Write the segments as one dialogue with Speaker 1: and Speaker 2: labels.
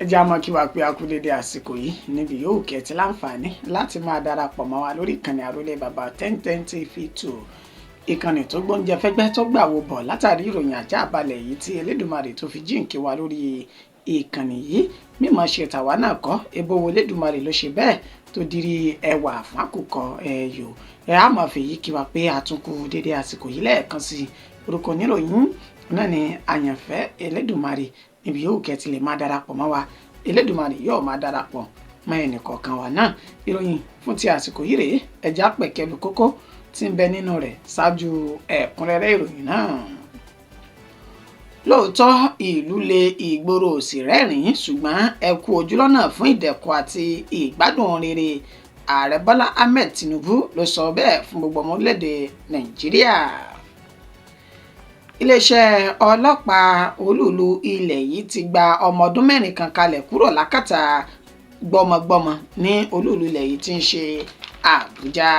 Speaker 1: ẹ jẹ́ àmọ́ kí wàá pé a kú dédé àsìkò yìí níbi yòówù kẹ́ ti láǹfààní láti máa darapọ̀ mọ́ wa lórí ìkànnì àrólé bàbá 1010 TV2 ìkànnì tó gbóúnjẹ fẹ́gbẹ́ tó gbà wo bọ̀ látàrí ìròyìn ajá balẹ̀ yìí tí Elédùmarè tó fi jíǹkí wa lórí ìkànnì yìí mímọ̀ ṣe tàwa náà kọ́ ebo wo Elédùmarè ló ṣe bẹ́ẹ̀ tó dirí ẹwà fún àkùkọ ẹyọ ẹ á máa fèyí kí wa pé àtúnkù dédé àsìkò yìí lẹ́ẹ̀kan sí orúkọ oníròyìn náà ni àyànfẹ́ Elédùmarè níbi yóò kẹ́ ti lè máa darapọ̀ mọ́ wa Elédùmarè yóò máa darapọ̀ mọ́ ẹnìkọ̀ọ̀kan wa náà ìròyìn fún ti àsìkò yìí rèé ẹ̀já pẹ̀kẹ́lu kókó tí ń bẹ nínú rẹ̀ ṣáájú ẹ̀kúnrẹ́rẹ́ ìròyìn náà. Lóòótọ́ ìlú le ìgboro òsì rẹ́rìn-ín ṣùgbọ́n ẹ kú ojúlọ́nà fún ìdẹ̀kùn àti ìgbádùn rere Ààrẹ Bọ́lá Ahmed Tinubu ló sọ bẹ́ẹ̀ fún gbogbo ọmọ orílẹ̀-èdè Nàìjíríà. Iléeṣẹ́ ọlọ́pàá olúùlú ilẹ̀ yìí ti gba ọmọ ọdún mẹ́rin kan kalẹ̀ kúrò lákàtà gbọmọgbọmọ ní olúùlú ilẹ̀ yìí tí ń ṣe Àbújá.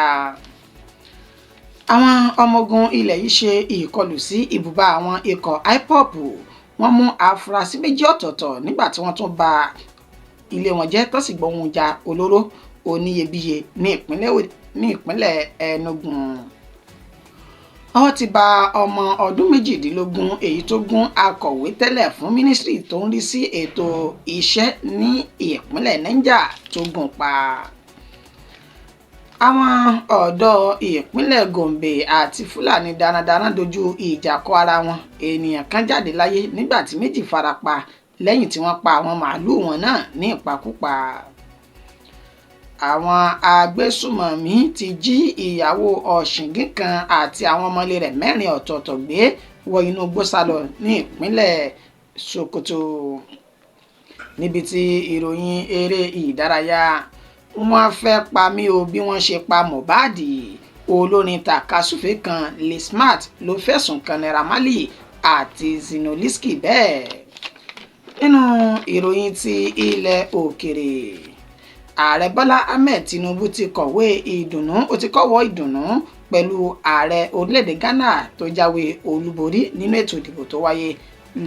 Speaker 1: Àwọn ọmọ ogun ilẹ̀ yìí ṣe ìkọlù sí ibùba àwọn ikọ̀ IPOB wọ́n mú afurasí méjì ọ̀tọ̀ọ̀tọ̀ nígbà tí wọ́n tún ba ilé wọn jẹ́ tó sì gbóhùn ìjà olóró oníyebíye ní ìpínlẹ̀ Enugu. Ọwọ́ ti ba ọmọ ọdún méjìdínlógún èyí tó gún akọ̀wé tẹ́lẹ̀ fún mínísírì tó ń rí sí ètò iṣẹ́ ní ìpínlẹ̀ Niger tó gùn pa. Àwọn ọ̀dọ́ ìpínlẹ̀ Gombe àti Fúlàní darandaran dojú ìjà kọ ara wọn ènìyàn kan jáde láyé nígbà tí méjì farapa lẹ́yìn tí wọ́n pa àwọn màálùú wọn náà ní ìpakúpa. Àwọn agbésùmọ̀mí ti jí ìyàwó ọ̀ṣìngín kan àti àwọn ọmọlé rẹ̀ mẹ́rin ọ̀tọ̀ọ̀tọ̀ gbé wọ inú igbó sálọ ní ìpínlẹ̀ Sokoto. Níbi tí ìròyìn eré ìdárayá wọ́n fẹ́ pa mí o bí wọ́n ṣe pa Mohbad olórin takasúfè kan Lee Smart ló fẹ̀sùn kan Naira Marley àti Zinoliski bẹ́ẹ̀. Nínú ìròyìn ti ilẹ̀ òkèrè Ààrẹ Bọ́lá Ahmed Tinubu ti kọ̀wọ́ ìdùnnú pẹ̀lú ààrẹ orílẹ̀-èdè Ghana tó jáwé olúborí nínú ètò ìdìbò tó wáyé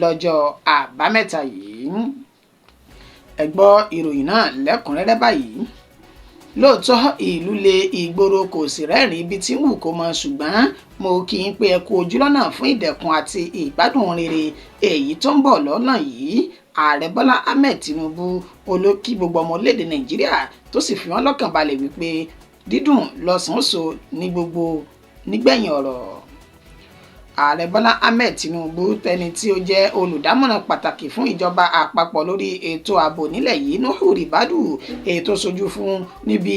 Speaker 1: lọ́jọ́ àbámẹ́ta yìí. Ẹ gbọ́ ìròyìn náà lẹ́kùnrẹ́rẹ́ báyìí. Lóòótọ́ ìlú le ìgboro kò sì rẹ́rìn ibi tí wù kó mọ ṣùgbọ́n mo kì í pé ẹ kú ojúlọ́nà fún ìdẹ̀kùn àti ìgbádùn rere èyí tó ń bọ̀ lọ́nà yìí. Ààrẹ Bọ́lá Ahmed Tinubu olókì gbogbo ọmọ orílẹ̀-èdè Nàìjíríà tó sì fi wọ́n lọ́kàn balẹ̀ wípé dídùn lọ́sàn-án so ní gbogbo nígbẹ̀yìn ọ̀rọ̀. Ààrẹ Bọ́lá Ahmed Tinubu tẹni tí ó jẹ́ olùdámọ̀ràn pàtàkì fún ìjọba àpapọ̀ lórí ètò ààbò nílẹ̀ yìí Nuhu Ribadu ètò sojú fún níbi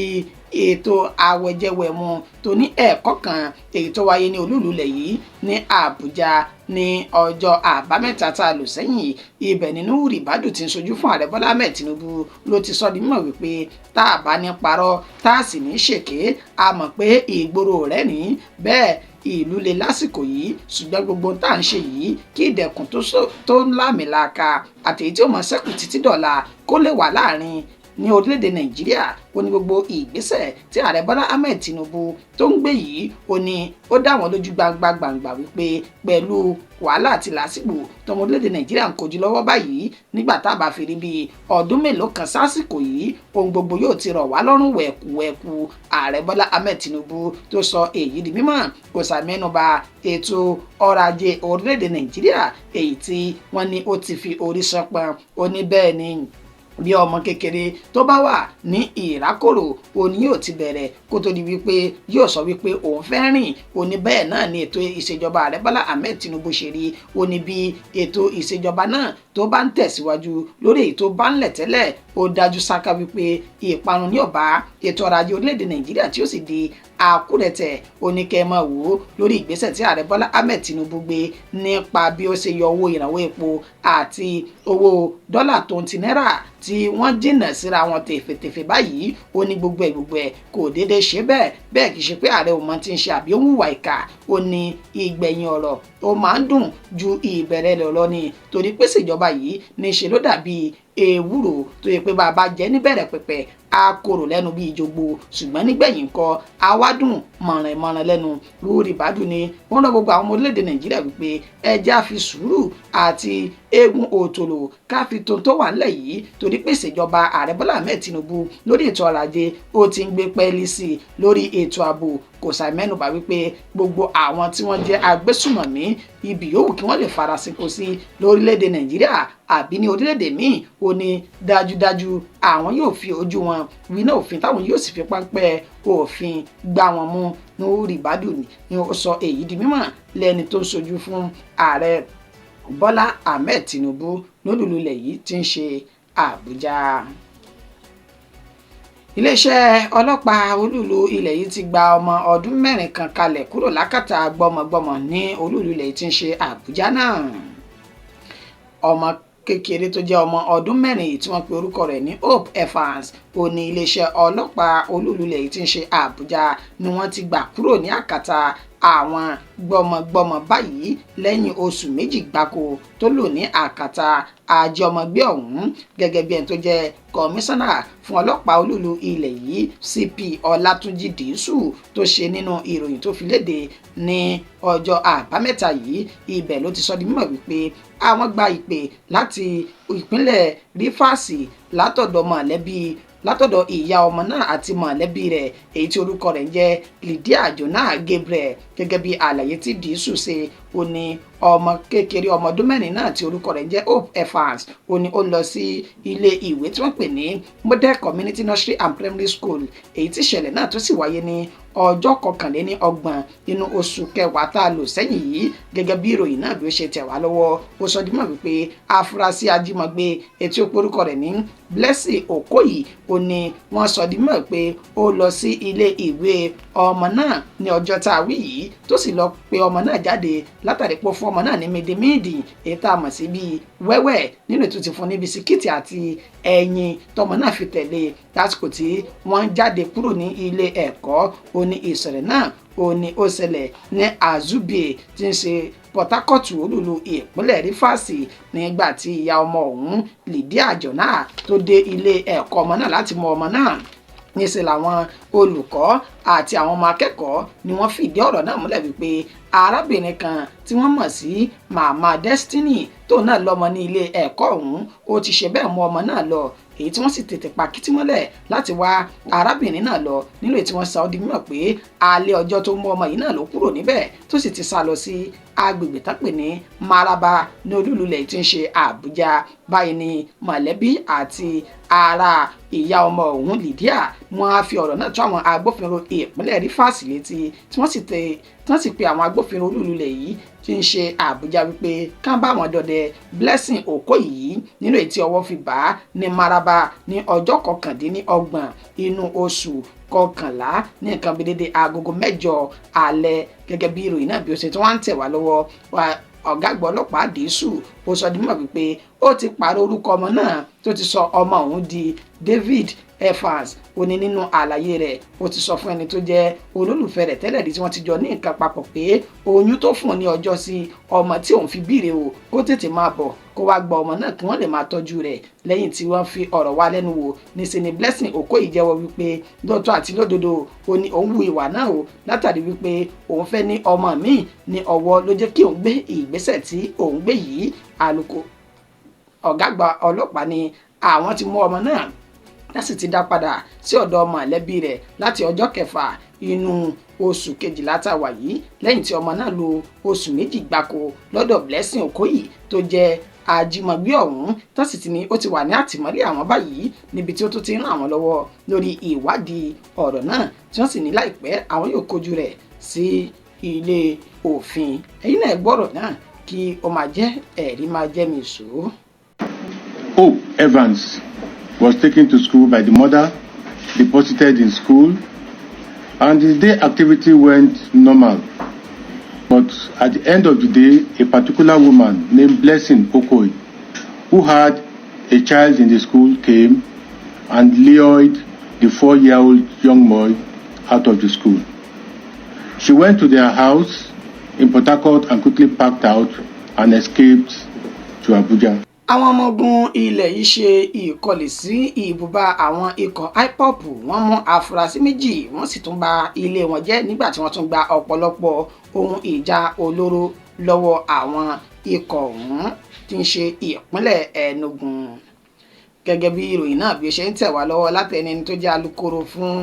Speaker 1: ètò àwẹ̀jẹwẹ̀mu tó ní ẹ̀kọ́ kan èyí tó wáyé ní olúùlú ilẹ̀ yìí ní Àbújá ní ọjọ́ àbámẹ́ta tá a lò sẹ́yìn. Ibẹ̀ ni Nuhu Ribadu ti ń sojú fún Ààrẹ Bọ́lá Ahmed Tinubu ló ti sọ di mímọ̀ wípé tá a bá ní parọ́ tá a sì ní ṣèké a mọ̀ pé ìgboro rẹ̀ ní bẹ́ẹ̀ ìlú le lásìkò yìí ṣùgbọ́n gbogbo tá à ń ṣe yìí kí ìdẹ̀kùn tó ń lámìlaka àti èyí tí ó mọ ṣẹ́kù títí dọ̀la kó lè wà láàrin ní orílẹ̀-èdè Nàìjíríà ó ní gbogbo ìgbésẹ̀ tí Ààrẹ Bọ́lá Ahmed Tinubu tó ń gbé yìí ó ní ó dá wọn lójú gbangba wípé pẹ̀lú wàhálà àti làásìgbò tọmọ orílẹ̀-èdè Nàìjíríà ń kojú lọ́wọ́ báyìí nígbà tá a bá fi rí bíi ọdún mélòó kan sásìkò yìí ohun gbogbo yóò ti rọ̀ wá lọ́rùn wẹ̀kùwẹ̀kù. Ààrẹ Bọ́lá Ahmed Tinubu tó sọ èyí di mímọ̀ kò sàmẹ́nubà ètò ọrọ̀ ajé orílẹ̀-èdè Nàìjíríà èyí tí wọ́n ní ó ti fi orí sọpọn ó ní bẹ́ẹ̀ ni bí ọmọ kékeré tó bá wà ní ìrákòrò òní yóò ti bẹ̀rẹ̀ kó tó di wípé yóò sọ wípé òun fẹ́ rìn òní bẹ́ẹ̀ náà ni ètò ìṣèjọba Ààrẹ Bọ́lá Ahmed Tinubu ṣe rí òní bí ètò ìṣèjọba náà tó bá ń tẹ̀síwájú lórí èyí tó bá ń lẹ̀ tẹ́lẹ̀ ó dájú sáká wípé ìparun ní ọ̀bá ètò ọrọ̀ ajé orílẹ̀-èdè Nàìjíríà tí ó sì di àkúrẹ̀tẹ̀ oníkẹ́mọ̀ wò ó lórí ìgbésẹ̀ tí Ààrẹ Bọ́lá Ahmed Tinubu gbé nípa bí ó ṣe yọ owó ìrànwọ́ epo àti owó dọ́là tó ń ti náírà tí wọ́n jìnnà síra wọn tèfètèfè báyìí ó ní gbogbo ẹ̀ kò déédéé ṣe bẹ́ẹ̀ kì í ṣe pé ààrẹ ò mọ tí ń ṣe àbí ó ń hùwà ìkà ó ní ìgbẹ̀yìn ọ̀rọ̀ ó máa ń dùn ju ìbẹ̀rẹ̀ lọ ni torí pé ìṣèjọba yìí ní ṣe ló dàbí ewúro tó yẹ pé bàbá jẹ níbẹ̀rẹ̀ pẹ̀pẹ̀ akòrò lẹ́nu bíi ìjogbo ṣùgbọ́n nígbẹ̀yìn kọ́ awádùn mọ̀rìnmọ̀rìn lẹ́nu. Lórí Ìbádùn ni wọ́n rán gbogbo àwọn ọmọ orílẹ̀-èdè Nàìjíríà wípé ẹjẹ́ á fi sùúrù àti eégún òtòlò ká fi tó wà ńlẹ̀ yìí torí pé ìṣèjọba ààrẹ Bọ́lá Ahmed Tinubu lórí ètò ọrọ̀ ajé ó ti ń gbé pẹ́ẹ́lí sí i lórí ètò ààbò. Kò ṣàì mẹ́nubà wípé gbogbo àwọn tí wọ́n jẹ́ agbésùmọ̀mí ibi yòówù kí wọ́n lè farasinko sí lórílẹ̀‐èdè Nàìjíríà àbí ní orílẹ̀‐èdè míì ó ní dájúdájú àwọn yóò fi ojú wọn winá òfin táwọn yóò sì fi páńpẹ́ òfin gbá wọn mú. Lórí Ìbádùn ni ó sọ èyí di mímọ̀ lẹ́ni tó ń ṣojú fún ààrẹ Bọ́lá Ahmed Tinubu lólùlù ilẹ̀ yìí tí ń ṣe Àbújá. Iléeṣẹ́ ọlọ́pàá olúùlú ilẹ̀ yìí ti gba ọmọ ọdún 4 kan kalẹ̀ kúrò lákàtà gbọ́mọgbọ́mọ ní olúùlú ilẹ̀ yìí tí ń ṣe Àbújá náà. Ọmọ kékeré tó jẹ́ ọmọ ọdún 4 yìí tí wọ́n pe orúkọ rẹ̀ ní Hope Evans ó ní iléeṣẹ́ ọlọ́pàá olúùlú ilẹ̀ yìí tí ń ṣe Àbújá ni wọ́n ti gbà kúrò ní àkàtà àwọn gbọ́mọgbọ́mọ báyìí lẹ́yìn oṣù 2 gbáko tó lò ní àkàtà àjọmọgbé ọ̀hún gẹ́gẹ́ bí ẹni tó jẹ́ kọmíṣánná fún ọlọ́pàá olúùlú ilẹ̀ yìí CP Ọlátúnjí Dìísù tó ṣe nínú ìròyìn tó fi léde ní ọjọ́ àbámẹ́ta yìí. Ibẹ̀ ló ti sọ di mímọ̀ wípé àwọn gba ìpè láti ìpínlẹ̀ Rífàsì látọ̀dọ̀ ìyá ọmọ náà àti mọ̀lẹ́bí rẹ̀ èyí tí orúkọ rẹ̀ ń jẹ́ Lydia Jonah Gabriel. Gẹ́gẹ́ bí àlàyé tí Dìísù ṣe ó ní ọmọ kékeré ọmọ ọdún 4 náà tí orúkọ rẹ̀ ń jẹ́ Hope Evans ó ní ó lọ sí ilé ìwé tí wọ́n pè ní Model Community Nursery and Primary School èyí tí ìṣẹ̀lẹ̀ náà tó sì wáyé ní ọjọ́ 29 nínú oṣù kẹwàá tá a lò sẹ́yìn yìí. Gẹ́gẹ́ bí ìròyìn náà bí ó ṣe tẹ̀ wá lọ́wọ́ ó sọ dímọ̀ wípé afurasí ajímọ̀gbé etí ó porúkọ rẹ̀ ní Blessing Okoye ó ní wọ́n sọ dímọ̀ pé ó lọ sí ilé ìwé ọmọ náà ní ọjọ́ tá a wí yìí tó sì lọ pe ọmọ náà jáde látàrí pé ó fún ọmọ náà ní mídìmídì èyí tá a mọ̀ sí bíi wẹ́wẹ́ nínú ètò ti fún ní bisikíìtì àti ẹyin tọmọ náà fi tẹ̀lé lásìkò tí wọ́n jáde kúrò ní ilé ẹ̀kọ́. Ó ní ìṣẹ̀lẹ̀ náà ó ní ó ṣẹlẹ̀ ní Azubie tí ń ṣe Port Harcourt olúùlú ìpínlẹ̀ Rífàsì nígbà tí ìyá ọmọ ọ̀hún Lydia Jonah tó dé ilé ẹ̀kọ́ ọmọ náà láti mú ọmọ náà. Níṣẹ́ làwọn olùkọ́ àti àwọn ọmọ akẹ́kọ̀ọ́ ni wọ́n fìdí ọ̀rọ̀ náà múlẹ̀ wípé arábìnrin kan tí wọ́n mọ̀ sí Mama Destiny tó náà lọ́mọ ní ilé ẹ̀kọ́ ọ̀hún ó ti ṣe bẹ́ẹ̀ mú ọmọ náà lọ èyí tí wọ́n sì tètè pa kìtì mọ́lẹ̀ láti wá arábìnrin náà lọ nílò tí wọ́n sọ ọ́ di mímọ̀ pé alẹ́ ọjọ́ tó mú ọmọ yìí náà ló kúrò níbẹ̀ tó sì ti sá lọ sí agbègbè tápè ní Maraba ní olúùlú ilẹ̀ tí ń ṣe Àbújá. Báyìí ni mọ̀lẹ́bí àti ara ìyá ọmọ ọ̀hún Lydia wọ́n á fi ọ̀rọ̀ náà tó àwọn agbófinró ìpínlẹ̀ Rífàsì létí tí wọ́n sì pe àwọn agbófinró olúùlú ilẹ̀ yìí tí ń ṣe Àbújá wípé ká bá wọn dọdẹ Blessing Okoye yìí nínú èyí tí ọwọ́ fi bá ní Maraba ní ọjọ́ 29 inú oṣù kọkànlá ní nǹkan bí dédé agogo 6 alẹ́. Gẹ́gẹ́ bí ìròyìn náà bí ó ṣe tí wọ́n ń tẹ̀ wá lọ́wọ́ ọ̀gá àgbà ọlọ́pàá Dìísù ó sọ di mímọ̀ wípé ó ti pààrọ̀ orúkọ ọmọ náà tó ti sọ ọmọ òun di David Evans. Ó ní nínú àlàyé rẹ̀ ó ti sọ fún ẹni tó jẹ́ olólùfẹ́ rẹ̀ tẹ́lẹ̀ rí tí wọ́n ti jọ ní nǹkan papọ̀ pé oyún tó fún un ní ọjọ́ sí ọmọ tí òun fi bíire o kó tètè máa bọ̀ kó wá gba ọmọ náà kí wọ́n lè máa tọ́jú rẹ̀. Lẹ́yìn tí wọ́n fi ọ̀rọ̀ wá lẹ́nu wò níṣẹ́ ni Blessing Okoye jẹ́wọ́ wípé lọ́tọ̀ àti lódodo ó ní òun wu ìwà náà o látàrí wípé òun fẹ́ ní ọmọ míì ní ọwọ́ ló jẹ́ kí òun gbé ìgbésẹ̀ tí òun gbé yìí. Àlùkò ọ̀gá àgbà ọlọ́pàá ni àwọn ti mú ọmọ náà láti ti dá padà sí ọ̀dọ̀ mọ̀lẹ́bí rẹ̀ láti ọjọ́ 6 inú oṣù kejìlá tá a wà yìí lẹ́yìn tí ọmọ náà lo oṣù 2 gbáko lọ́dọ̀ Blessing Okoye tó jẹ́ ajímọ̀gbé ọ̀hún tó sì ti ní ó ti wà ní àtìmọ́lé àwọn báyìí níbi tí ó tún ti ń ràn àwọn lọ́wọ́ lórí ìwádìí ọ̀rọ̀ náà tí wọ́n sì ní láìpẹ́ àwọn yóò kojú rẹ̀ sí ilé òfin. ẹ̀yin náà gbọ́rọ̀ náà kí ó máa jẹ́ ẹ̀rí máa jẹ́ mi sọ.
Speaker 2: Hope Evans was taken to school by the mother, deposited in school, and the day activity went normal. But at the end of the day, a particular woman named Blessing Okoye, who had a child in the school, came and lured the 4-year-old young boy out of the school. She went to their house in Port Harcourt and quickly packed out and escaped to Abuja.
Speaker 1: àwọn ọmọ ogun ilẹ̀ yìí ṣe ìkọlù sí ibùba àwọn ikọ̀ IPOB. wọ́n mú afurasí méjì wọ́n sì tún bà ilé wọn jẹ́ nígbà tí wọ́n tún gba ọ̀pọ̀lọpọ̀ ohun ìjà olóró lọ́wọ́ àwọn ikọ̀ ọ̀hún tí ń ṣe ìpínlẹ̀ Enugu. gẹ́gẹ́ bí ìròyìn náà bí ó ṣe ń tẹ̀ wá lọ́wọ́ látẹni tó jẹ́ alukoro fún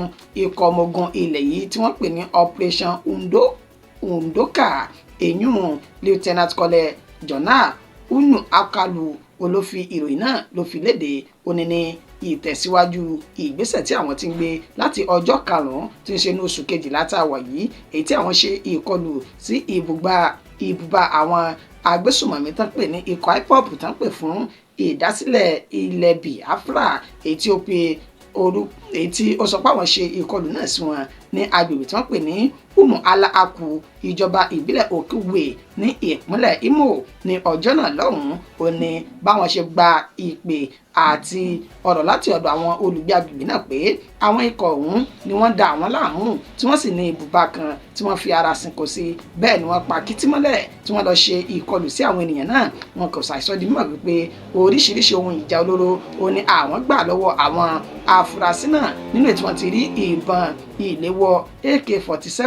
Speaker 1: ikọ̀ ọmọ ogun ilẹ̀ yìí tí wọ́n pè ní Operation Undoka eyín Lieutenant Colonel Jona Unu Akalu olófi ìròyìn náà ló fi léde òní ní ìtẹ̀síwájú ìgbésẹ̀ tí àwọn ti ń gbé láti ọjọ́ karùn-ún tí ń ṣe ní oṣù kejìlá tá a wà yìí, èyí tí àwọn ṣe ìkọlù sí ibùba àwọn agbésùmọ̀mí tán pè ní ikọ̀ IPOB tán pè fún ìdásílẹ̀ ilẹ̀ Biafra, èyí tí ó sọ pé àwọn ṣe ìkọlù náà sí wọn ní agbègbè tí wọ́n pè ní Umuala-Aku ìjọba ìbílẹ̀ Okigwe ní ìpínlẹ̀ Imo ní ọjọ́ náà lọ́hùn-ún. ó ní báwọn ṣe gba ìpè àti ọ̀rọ̀ láti ọ̀dọ̀ àwọn olùgbé agbègbè náà pé àwọn ikọ̀ ọ̀hún ni wọ́n da àwọn láàmú tí wọ́n sì ní ibùba kan tí wọ́n fi ara sìnkò sí, bẹ́ẹ̀ ni wọ́n pa kìtìmọ́lẹ̀ tí wọ́n lọ ṣe ìkọlù sí àwọn ènìyàn náà. wọn kò ṣàìsọ di mímọ̀ wípé oríṣiríṣi ohun ìjà olóró ó ní àwọn gbà lọ́wọ́ àwọn afurasí náà, nínú ètò wọn ti rí ìbọn ìléwọ́ AK-47,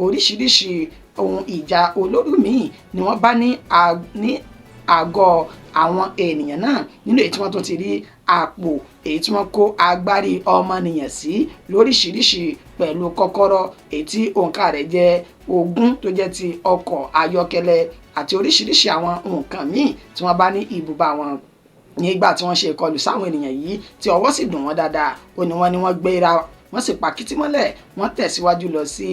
Speaker 1: oríṣiríṣi ohun ìjà olóró míì ni wọ́n bá ní àgọ́ àwọn ènìyàn náà, nínú èyí tí wọ́n tó ti rí àpò èyí tí wọ́n kó agbárí ọmọnìyàn sí lóríṣiríṣi pẹ̀lú kọ́kọ́rọ́ èyí tí òǹkà rẹ̀ jẹ́ 20 tó jẹ́ ti ọkọ̀ ayọ́kẹ́lẹ́ àti oríṣiríṣi àwọn nǹkan míì tí wọ́n bá ní ibùba wọn nígbà tí wọ́n ṣe ìkọlù sáwọn ènìyàn yìí tí ọwọ́ sì dùn wọ́n dáadáa. ó ní wọ́n gbéra wọ́n sì pa kìtìmọ́lẹ̀ wọ́n tẹ̀síwájú lọ sí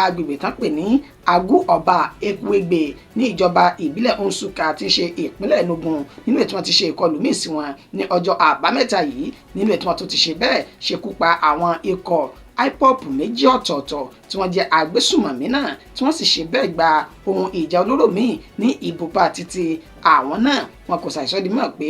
Speaker 1: agbègbè tán pè ní Agu Ọba Ekwegbe ní ìjọba ìbílẹ̀ Nsukka tí ń ṣe ìpínlẹ̀ Enugu, nínú ètò wọn ti ṣe ìkọlù míì sí wọn ní ọjọ́ àbámẹ́ta yìí, nínú ètò wọn tó ti ṣe bẹ́ẹ̀ ṣekú pa àwọn ikọ̀ IPOB méjì ọ̀tọ̀ọ̀tọ̀ tí wọ́n jẹ́ agbésùmọ̀mí náà tí wọ́n sì ṣe bẹ́ẹ̀ gba ohun ìjà olóró míì ní ibùba títí àwọn náà. wọn kò ṣàìsọ di mọ̀ pé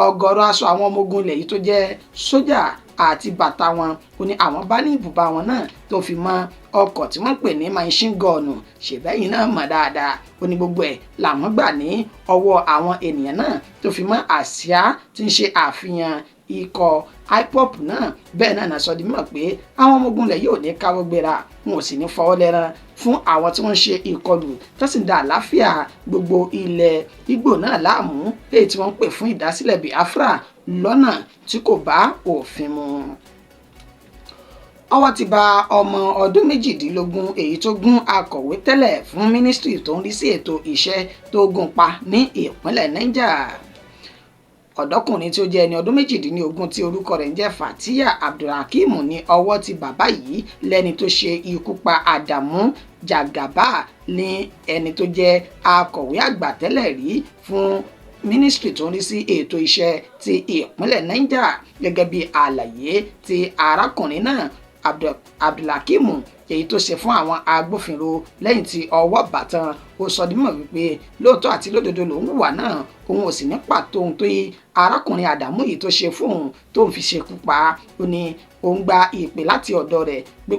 Speaker 1: ọ̀gọ̀rọ̀ aṣọ àwọn ọmọ ogun ilẹ̀ yìí tó jẹ́ sójà àti bàtà wọn ó ní àwọn bá ní ibùba wọn náà tó fi mọ́ ọkọ̀ tí wọ́n pè ní machine gun ṣèbẹ́yìn náà mọ̀ dáadáa. ó ní gbogbo ẹ̀ làwọn gbà ní ọwọ́ àwọn ènìyàn náà tó fi mọ́ àsíá tí ń ṣe àfihàn ikọ̀ IPOB náà. bẹ́ẹ̀ náà sọ di mímọ̀ pé àwọn ọmọ ogun ilẹ̀ yóò ní káwọ́ gbéra, wọn ò sì ní fọwọ́ lẹ́rán fún àwọn tí wọ́n ń ṣe ìkọlù tó sì ń da àlàáfíà gbogbo ilẹ̀ Ìgbò náà láàmú, èyí tí wọ́n ń pè fún ìdásílẹ̀ Biafra lọ́nà tí kò bá òfin mu. ọwọ́ ti bà ọmọ ọdún 18 èyí tó gún akọ̀wé tẹ́lẹ̀ fún mínísítírì tó ń rí sí ètò iṣẹ́ tó gún pa ní ìpínlẹ̀ Niger. ọ̀dọ́kùnrin tí ó jẹ́ ẹni ọdún 18 tí orúkọ rẹ̀ ń jẹ́ Fatia Abdulhakeem ní ọwọ́ ti bàbá yìí lẹ́ni tó ṣe ikú pa Adamu Jagaba ní ẹni tó jẹ́ akọ̀wé àgbà tẹ́lẹ̀ rí fún mínísítírì tó ń rí sí ètò iṣẹ́ ti ìpínlẹ̀ Niger. gẹ́gẹ́ bí àlàyé tí arákùnrin náà Abdulhakeem èyí tó ṣe fún àwọn agbófinró lẹ́yìn tí ọwọ́ bà tán, ó sọ di mímọ̀ wípé lóòótọ́ àti lódodo lòun hùwà náà, òun ò sì ní pàtó ohun tó yí arákùnrin Àdàmú yìí tó ṣe fún òun tó ń fi ṣekú pa. ó ní òun gba ìpè láti ọ̀dọ̀ rẹ̀ pé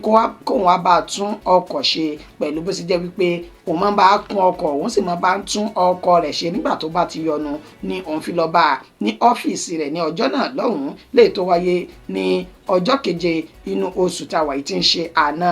Speaker 1: kóun wá bá tún ọkọ̀ ṣe, pẹ̀lú bó ṣe jẹ́ wípé òun máa bá kún ọkọ̀ òun sì máa bá tún ọkọ̀ rẹ̀ ṣe nígbà tó bá ti yọnu, ní òun fi lọ bá a ní ọ́fíìsì rẹ̀ ní ọjọ́ náà lọ́hùn-ún léyìí tó wáyé ní ọjọ́ 7 inú oṣù táwa yìí tí ń ṣe àná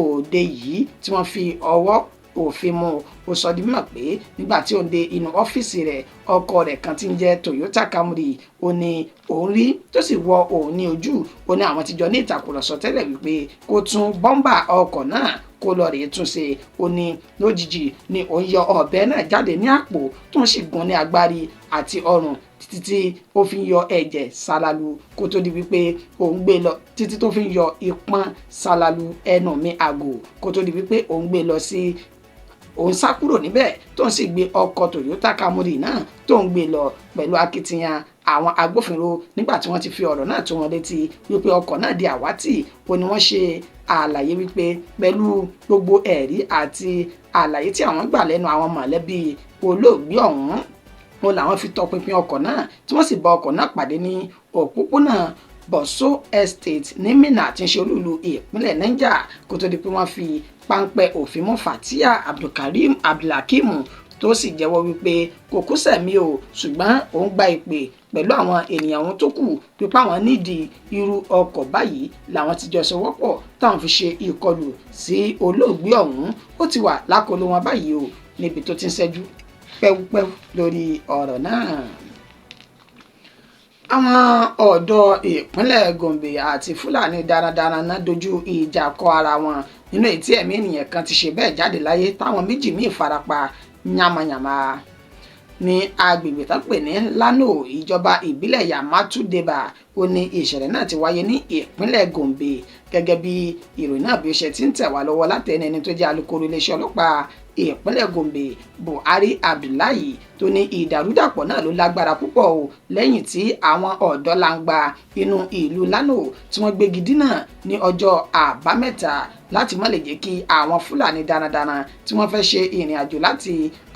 Speaker 1: òde yìí tí wọ́n fi ọwọ́ òfin mú. ó sọ di mímọ̀ pé nígbà tí òun dé inú ọ́fíìsì rẹ̀, ọkọ̀ rẹ̀ kan tí ń jẹ́ Toyota Camry ó ní òun rí tó sì wọ òun ní ojú. ó ní àwọn ti jọ ní ìtàkùrọ̀sọ tẹ́lẹ̀ wípé kó tún bọ́mbà ọkọ̀ náà kó lọ rèé tún ṣe. ó ní lójijì ni òun yọ ọ̀bẹ náà jáde ní àpò tó ń sì gún ní agbárí àti ọrùn títí tí ó fi ń yọ ẹ̀jẹ̀ ṣalalu kó tó di wípé òun gbé lọ títí tó fi ń yọ ìpọ́n ṣalalu ẹnu mi àgò kó tó di wípé òun gbé lọ sí òun sá kúrò níbẹ̀ tó ń sì gbé ọkọ̀ Toyota Camry náà tó ń gbé lọ pẹ̀lú akitiyan àwọn agbófinró. nígbà tí wọ́n ti fi ọ̀rọ̀ náà tó wọn létí wípé ọkọ̀ náà di àwátì, ó ní wọ́n ṣe àlàyé wípé pẹ̀lú gbogbo ẹ̀rí àti àlàyé tí àwọn gbà lẹ́nu àwọn mọ̀lẹ́bí olóògbé ọ̀hún, ó làwọn fi tọpinpin ọkọ̀ náà tí wọ́n sì bá ọkọ̀ náà pàdé ní òpópónà Boso Estate ní Minna tí ń ṣe olúlu ìpínlẹ̀ Niger kó tó di pé wọ́n fi páńpẹ́ òfin mú Fatia Abdulhakeem tó sì jẹ́wọ́ wípé kò kú sẹ̀mí o ṣùgbọ́n òun gba ìpè pẹ̀lú àwọn ènìyàn òun tó kù pípa àwọn nídìí irú ọkọ̀ báyìí làwọn ti jọ sowọ́pọ̀ táwọn fi ṣe ìkọlù sí olóògbé ọ̀hún. Ó ti wà lákọlò wọn báyìí o níbi tó ti ń ṣẹ́jú pẹ́wúpẹ́wú lórí ọ̀rọ̀ náà. Àwọn ọ̀dọ́ ìpínlẹ̀ Gombe àti Fúlàní darandaran náà dojú ìjà kọ ara wọn nínú èyí tí ẹ̀mí ènìyàn kan ti ṣe bẹ́ẹ̀ jáde láyé táwọn méjì míì farapa yamayama ní agbègbè tó pè ní Lano ìjọba ìbílẹ̀ Yamatu Deba. Ó ní ìṣẹ̀lẹ̀ náà ti wáyé ní ìpínlẹ̀ Gombe gẹ́gẹ́ bí ìròyìn náà bí ó ṣe ti ń tẹ̀ wá lọ́wọ́ látẹnu ẹni tó jẹ́ alukoro iléeṣẹ́ ọlọ́pàá ìpínlẹ̀ Gombe Buhari Abdullahi tó ní ìdàrúdàpọ̀ náà ló lágbára púpọ̀ o lẹ́yìn tí àwọn ọ̀dọ́ langba inú ìlú Lano tí wọ́n gbégi dínà ní ọjọ́ àbámẹ́ta láti má lè jẹ́ kí àwọn Fúlàní darandaran tí wọ́n fẹ́ ṣe ìrìn àjò láti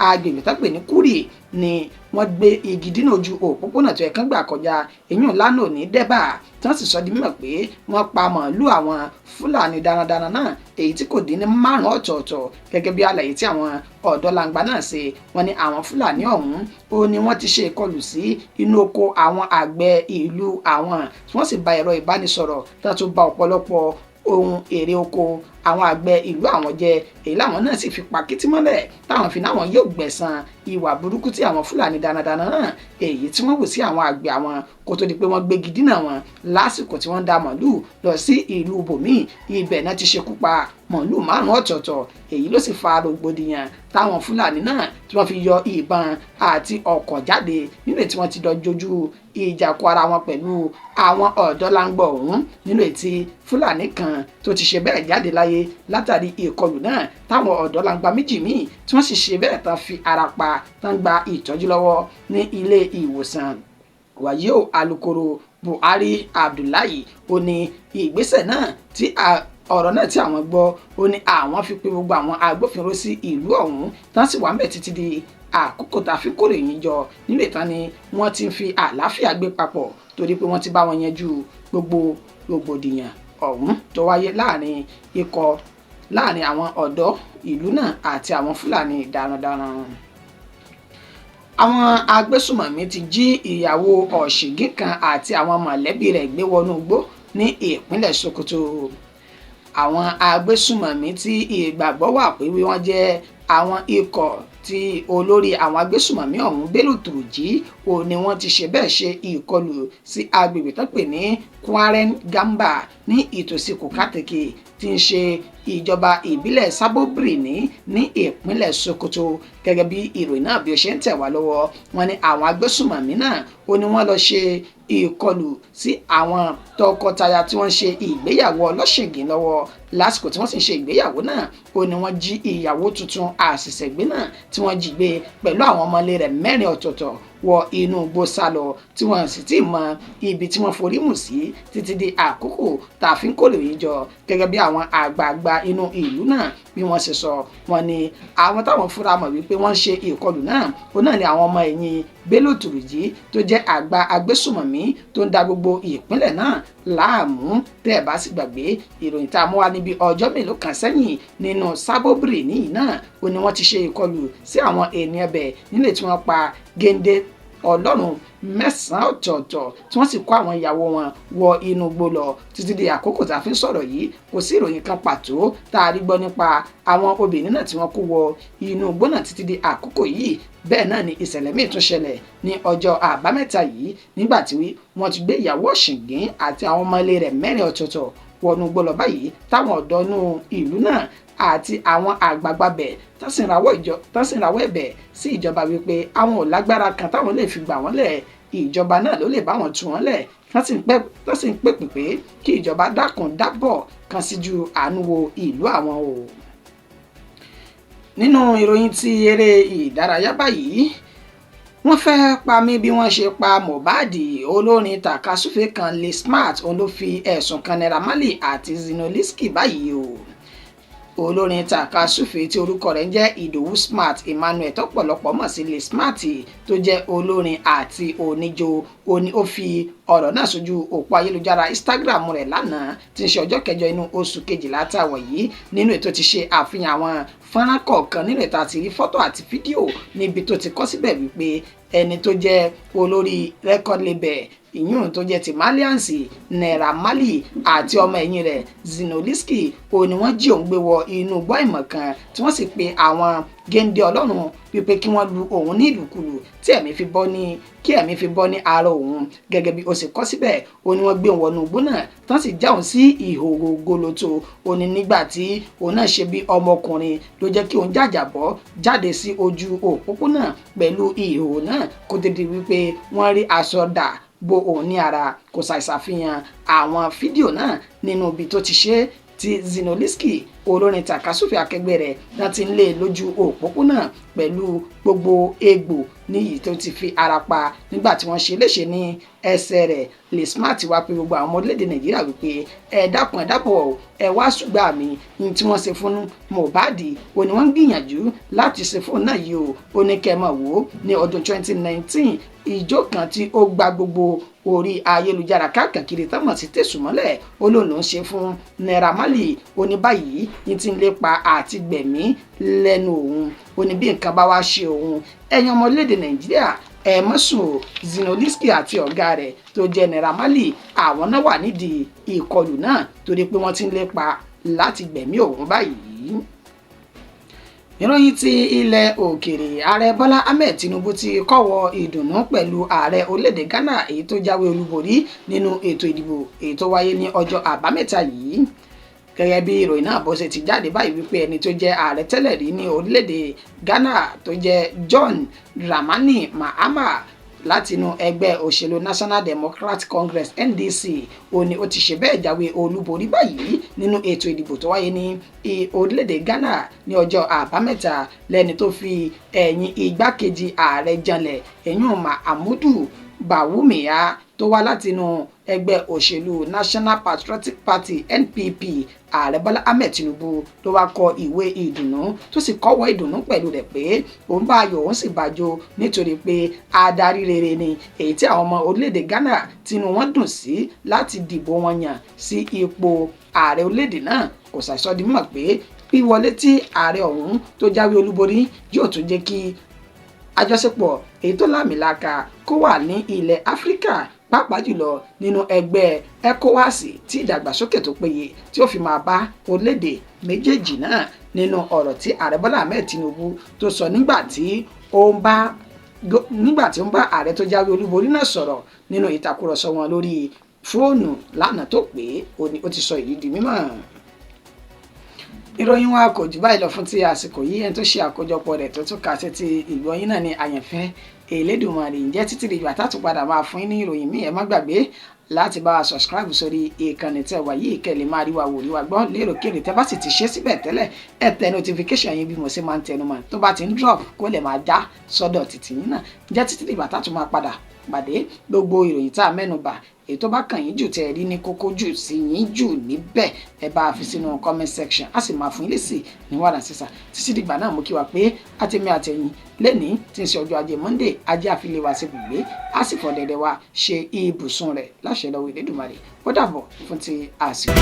Speaker 1: agbègbè tó pè ní Kúrì ni wọ́n gbé igi dínà ojú òpópónà tó yẹ kán gbà kọjá èyàn Lano ní Dẹ́bà tí wọ́n sì sọ di mímọ̀ pé wọ́n pa màálù àwọn Fúlàní darandaran náà èyí tí kò dín ní 5 ọ̀tọ̀ọ̀tọ̀ gẹ́gẹ́ bí àlàyé tí àwọn ọ̀dọ́ langba náà ṣe. Wọ́n ní àwọn Fúlàní ọ̀hún ó ní wọ́n ti ṣe ìkọlù sí inú oko àwọn àgbẹ̀ ìlú àwọn tí wọ́n sì ba ẹ̀rọ ìbánisọ̀rọ̀ tó tún ba ọ̀pọ̀lọpọ̀ ohun èrè oko àwọn àgbẹ̀ ìlú àwọn jẹ èyí làwọn náà sì fi pàkìtì mọ́lẹ̀ táwọn fi náwọn yóò gbẹ̀san ìwà burúkú tí àwọn Fúlàní darandaran náà èyí tí wọ́n wù sí àwọn àgbẹ̀ àwọn kó tó di pé wọ́n gbégi dínà wọn lásìkò tí wọ́n da màálù lọ sí ìlú bòmíì. Ibẹ̀ náà ti ṣekú pa màálù 5 ọ̀tọ̀ọ̀tọ̀ èyí ló sì fa rògbòdìyàn táwọn Fúlàní náà tí wọ́n fi yọ ìbọn àti ọkọ̀ jáde nínú èyí tí wọ́n ti dojú ìjà kọ ara wọn pẹ̀lú àwọn ọ̀dọ́ langba ọ̀hún nínú èyí tí Fúlàní kan tó ti ṣe bẹ́ẹ̀ jáde láyé látàrí ìkọlù náà táwọn ọ̀dọ́ langba méjì míì tí wọ́n sì ṣe bẹ́ẹ̀ tán fi ara pa tán gba ìtọ́jú lọ́wọ́ ní ilé ìwòsàn. Wàyí o alukoro Buhari Abdullahi ó ní ìgbésẹ̀ náà tí ọ̀rọ̀ náà tí àwọn gbọ́ ó ní àwọn fi pé gbogbo àwọn agbófinró sí ìlú ọ̀hún tán sì wà ńbẹ̀ títí di àkókò tá a fi kórè yín jọ nínú ìtàn ni wọ́n ti ń fi àlàáfíà gbé papọ̀ torí pé wọ́n ti bá wọn yanjú gbogbo rògbòdìyàn ọ̀hún tó wáyé láàrin àwọn ọ̀dọ́ ìlú náà àti àwọn Fúlàní darandaran. Àwọn agbésùmọ̀mí ti jí ìyàwó ọ̀ṣìngín kan àti àwọn mọ̀lẹ́bí rẹ̀ gbé wọnú igbó ní ìpínlẹ̀ Sokoto. Àwọn agbésùmọ̀mí tí ìgbàgbọ́ wà pé wọ́n jẹ́ àwọn ikọ̀ tí olórí àwọn agbésùmọ̀mí ọ̀hún Bello Turji ni wọ́n ti ṣe bẹ́ẹ̀ ṣe ìkọlù sí agbègbè tó pè ní Kwaren Gamba ní ìtòsí Kukateke tí ń ṣe ìjọba ìbílẹ̀ Sabobri ní ìpínlẹ̀ Sokoto. Gẹ́gẹ́ bí ìròyìn náà bí ó ṣe ń tẹ̀ wá lọ́wọ́ wọ́n ní àwọn agbésùmọ̀mí náà ó ní wọ́n lọ ṣe ìkọlù sí àwọn tọkọtaya tí wọ́n ṣe ìgbéyàwó ọlọ́ṣìngín lọ́wọ́ lásìkò tí wọ́n sì ń ṣe ìgbéyàwó náà ó ní wọ́n jí ìyàwó tuntun àṣìṣẹ́gbé náà tí wọ́n jí gbé pẹ̀lú àwọn ọmọlé rẹ̀ 4 ọ̀tọ̀ọ̀tọ̀ wọ inú igbó sálọ tí wọ́n sì ti mọ ibi tí wọ́n forí mù sí títí di àkókò tá a fi ń kórè yìí jọ. Gẹ́gẹ́ bí àwọn àgbààgbà inú ìlú náà bí wọ́n ṣe sọ wọ́n ní àwọn táwọn fúnra mọ̀ wípé wọ́n ń ṣe ìkọlù náà ó náà ní àwọn ọmọ ẹ̀yìn Bello Turji tó jẹ́ àgbà agbésùmọ̀mí tó ń da gbogbo ìpínlẹ̀ náà láàmú. Tẹ́ ẹ̀ bá sì gbàgbé ìròyìn tá a mú wá níbi ọjọ́ mélòó kan sẹ́yìn nínú Sabobri níyì náà ó ní wọ́n ti ṣe ìkọlù sí àwọn ènìyàn bẹ̀ nílé tí wọ́n pa géńdé Ọlọ́run 9 ọ̀tọ̀ọ̀tọ̀ tí wọ́n sì kó àwọn ìyàwó wọn wọ inú igbó lọ títí di àkókò tá a fi ń sọ̀rọ̀ yìí. Kò sí ìròyìn kan pàtó tá a rí gbọ́ nípa àwọn obìnrin náà tí wọ́n kó wọ inú igbó náà títí di àkókò yìí. Bẹ́ẹ̀ náà ni ìṣẹ̀lẹ̀ míì tún ṣẹlẹ̀ ní ọjọ́ àbámẹ́ta yìí nígbà tí wọ́n ti gbé ìyàwó ọ̀ṣìngín àti àwọn ọmọ ilé rẹ̀ 4 ọ̀tọ̀ọ̀tọ̀ wọnú igbó lọ báyìí táwọn ọ̀dọ́ inú ìlú náà àti àwọn àgbààgbà bẹ̀ tán sì rawọ́ ẹ̀bẹ̀ sí ìjọba wípé àwọn ò lágbára kan táwọn lè fi gbà wọ́n lẹ̀ ìjọba náà ló lè bá wọn tú wọn lẹ̀ tán sì ń pèpè pé kí ìjọba dákun dábọ̀ kan síjú àánú wo ìlú àwọn o. Nínú ìròyìn ti eré ìdárayá báyìí wọ́n fẹ́ pa mí bí wọ́n ṣe pa Mohbad. Olórin tàkasúfè kan Lee Smart òun ló fi ẹ̀sùn kan Naira Marley àti Zinoliski báyìí o. Olórin tàkasúfè tí orúkọ rẹ̀ ń jẹ́ Ìdòwú Smart Emmanuel tọ́pọ̀lọpọ̀ mọ̀ sí Lee Smart tó jẹ́ olórin àti oníjó ó ní ó fi ọ̀rọ̀ náà sójú òpó ayélujára Instagram rẹ̀ lánàá tí ń ṣe ọjọ́ kẹjọ inú oṣù kejìlá táwọn yìí nínú ètò ti ṣe àfihàn àwọn fọ́nrán kọ̀ọ̀kan nínú ìta àti rí fọ́tò àti fídíò níbi tó ti kọ síbẹ̀ wípé ẹni tó jẹ́ olórí record label ìyún tó jẹ́ ti Malians Naira Marley àti ọmọ ẹ̀yìn rẹ̀ Zinoliski ó ní wọ́n jí òun gbé wọ inú gbọ́ ìmọ̀ kan tí wọ́n sì pe àwọn géńdé ọlọ́run wípé kí wọ́n lu òun ní ìlùkulù kí ẹ̀mí fi bọ́ ní ara òun gẹ́gẹ́ bí ó sì kọ síbẹ̀ ó ní wọ́n gbé òun wọnú igbó náà tán sì já òun sí ìhòòhò goloto ó ní nígbà tí òun náà ṣe bí ọmọkùnrin ló jẹ́ kí òun jàjàbọ́ jáde sí ojú òpópónà pẹ̀lú ìhòòhò náà kó tó di wípé wọ́n rí aṣọ dà bo òun ní ara kò ṣàìṣàfihàn àwọn fídíò náà nínú ibi tó ti ṣe tí Zinoliski olórin tàkasúfè akẹgbẹ́ rẹ̀ náà ti ń lé lójú òpópónà pẹ̀lú gbogbo egbò níyì tó ti fi ara pa nígbà tí wọ́n ṣe léṣe ní ẹsẹ̀ rẹ̀ lè smart wá pé gbogbo àwọn ọmọ orílẹ̀-èdè Nàìjíríà wípé ẹ dákun ẹ dábọ̀ ẹ wá ṣùgbọ́n àmì ní tí wọ́n ṣe fún Mohbad ó ní wọ́n ń gbìyànjú láti ṣe fún náà yìí ó ní kẹ́ mọ̀ wò ní ọdún 2019 ìjó kan tí ó gba gbogbo orí ayélujára káàkiri táwọn sì tẹ̀sùn mọ́lẹ̀ ó lòun ló ń ṣe fún Naira Marley ó ní báyìí ní ti ń lépa àti gbẹ̀mí lẹ́nu òun ó ní bí nǹkan bá wá ṣe òun ẹ̀yin ọmọ orílẹ̀-èdè Nàìjíríà ẹ mọ́sùn Zinoliski àti ọ̀gá rẹ̀ tó jẹ́ Naira Marley àwọn náà wà nídìí ìkọlù náà torí pé wọ́n ti ń lépa láti gbẹ̀mí òun báyìí. ìròyìn ti ilẹ̀ òkèèrè ààrẹ Bọ́lá Ahmed Tinubu ti kọ́wọ́ ìdùnnú pẹ̀lú ààrẹ orílẹ̀-èdè Ghana èyí tó jáwé olúborí nínú ètò ìdìbò èyí tó wáyé ní ọjọ́ àbámẹ́ta yìí gẹ́gẹ́ bí ìròyìn náà bó ṣe ti jáde báyìí wípé ẹni tó jẹ́ ààrẹ tẹ́lẹ̀ rí ní orílẹ̀-èdè Ghana tó jẹ́ John Dramani Mahama látinú ẹgbẹ́ òṣèlú National Democratic Congress NDC ó ní ó ti ṣe bẹ́ẹ̀ jáwé olúborí báyìí nínú ètò ìdìbò tó wáyé ní orílẹ̀-èdè Ghana ní ọjọ́ àbámẹ́ta lẹ́ni tó fi ẹ̀yìn igbákejì ààrẹ janlẹ̀ ẹ̀yún Mahamudu Bawumia tó wá látinú ẹgbẹ́ òṣèlú National Patriotic Party NPP ààrẹ Bọ́lá Ahmed Tinubu ló wá kọ ìwé ìdùnnú tó sì kọ́wọ́ ìdùnnú pẹ̀lú rẹ̀ pé òun bá ayọ̀ òun sì bàjọ́ nítorí pé adarí rere ni èyí tí àwọn ọmọ orílẹ̀-èdè Ghana tinú wọn dùn sí láti dìbò wọn yàn sí ipò ààrẹ orílẹ̀-èdè náà kò ṣàìsọdí mọ̀ pé wíwọlé tí ààrẹ ọ̀hún tó jáwé olúborí yóò tún jẹ́ kí àjọṣepọ̀ èyí tó lámìlaka kó wà ní ilẹ̀ Áfíríkà pàápàá jùlọ nínú ẹgbẹ́ ECOWAS tí ìdàgbàsókè tó péye tí ó fi máa bá orílẹ̀-èdè méjèèjì náà nínú ọ̀rọ̀ tí ààrẹ Bọ́lá Ahmed Tinubu tó sọ nígbà tí ó ń bá ààrẹ tó jáwé olúborí náà sọ̀rọ̀ nínú ìtàkùrọ̀sọ wọn lórí fóònù lánàá tó pé ó ti sọ èyí di mímọ̀. ìròyìn wa kò jù báyìí lọ fún ti àsìkò yìí ẹni tó ṣe àkójọpọ̀ rẹ̀ tó tún kà sí ti ìgbọ̀nyín náà ní àyànfẹ́ Elédùmarè ǹjẹ́ títí di ìgbà tá tún padà máa fún yín ní ìròyìn míì ẹ má gbàgbé láti bá wa subscribe sórí ìkànnì tẹ́ wà yìí kẹ́ lè máa rí wa wò rí wa gbọ́ lérò kéré tẹ́ bá sì ti ṣe síbẹ̀ tẹ́lẹ̀ ẹ tẹ notification yín bí mo ṣe máa ń tẹnu mọ́ tó bá ti ń drop kó lè máa já sọ́dọ̀ títì yín náà ǹjẹ́ títí di ìgbà tá tún máa padà pàdé gbogbo ìròyìn tá a mẹ́nubà èyí tó bá kàn yín jù tẹ́ ẹ rí ní kókó jù sí yín jù níbẹ̀ ẹ bá a fi sínú comment section a sì máa fún yín lésì ní wàdà sísà títí dìgbà náà mo kí wa pé àtẹ̀mí àtẹ̀yìn lẹ́ni tí ń ṣe ọjọ́ ajé Monday ajé àfilé wa sí gbùgbé a sì fọ dẹ̀dẹ̀ wa ṣe ibùsùn rẹ̀ láṣẹ lọ́wọ́ Elédùmarè ó dàbọ̀ fún ti àsìkò.